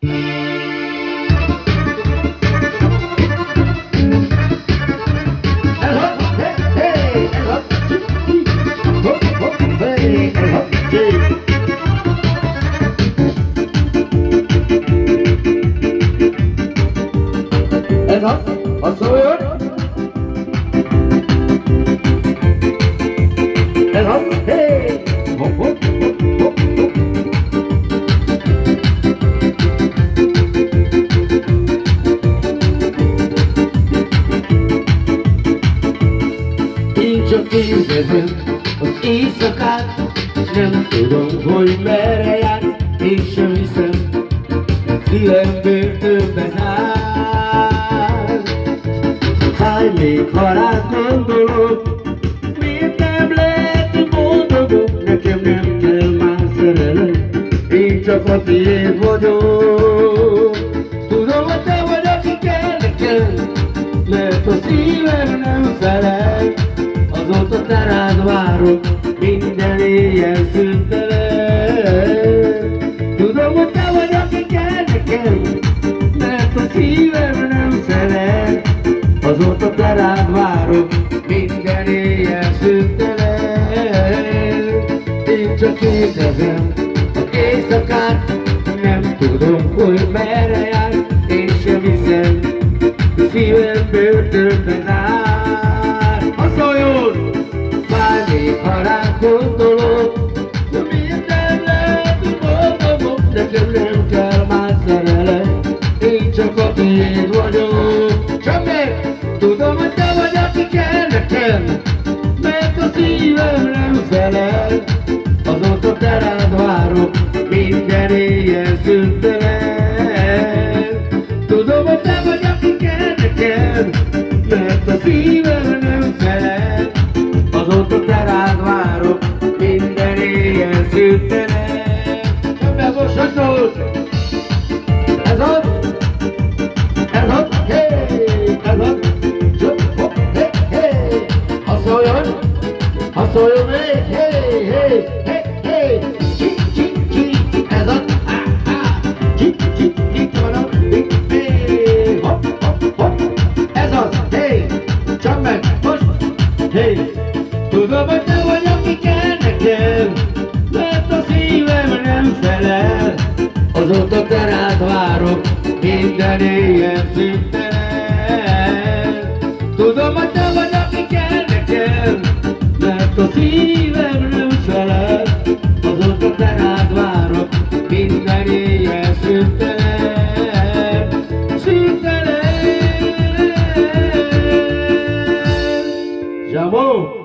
Ez az szóljon! Ez az, hé! Hopp, hopp, hopp, hopp, hopp. Én csak érzem az éjszakát, nem tudom, hogy merre jár, én sem hiszem, szívemből többet áll. Fáj még, ha rád gondolok, miért nem lehet boldogok? Nekem nem kell már szerelem, én csak a tiéd vagyok. Tudom, hogy te vagy, aki kell nekem, mert a szívem nem felel. Azóta te rád várok, minden éjjel szüntelen. Tudom, hogy te vagy, aki kell nekem, mert a szívem nem felel. Azóta te rád várok, minden éjjel szüntelen. Én csak kérdezem az éjszakát, nem tudom, hogy merre jár, én sem hiszem, szívemből többet áll. Ha szóljon! Fáj még, ha rád gondolok, de miért nem lehet boldogok? Nekem nem kell más szerelem, én csak a tiéd vagyok. Csak meg! Tudom, hogy te vagy, aki kell nekem, mert a szívem nem felel. Azóta te rád várok, minden éjjel szüntelen. Tudom, hogy te vagy, aki kell nekem, mert a szívem nem felel. Azóta te rád várok, minden éjjel szüntelen. Többet most a szót! Ez az! Ez az! Hé! Ez az! Szóljon még, hé, hé, hé, hé, csí, csí, csí, ez az, há, há, csí, csí, itt van a, hé, hopp, hopp, hopp, ez az, hé, csak meg, most, hé, tudom, hogy te vagy, aki kell nekem, mert a szívem nem felel, azóta te rád várok, minden éjjel szüntelen. Tudom, hogy te vagy, aki kell nekem, mert a szívem nem felel, azóta te rád várok, minden éjjel szüntelen, szüntelen. Zsamó!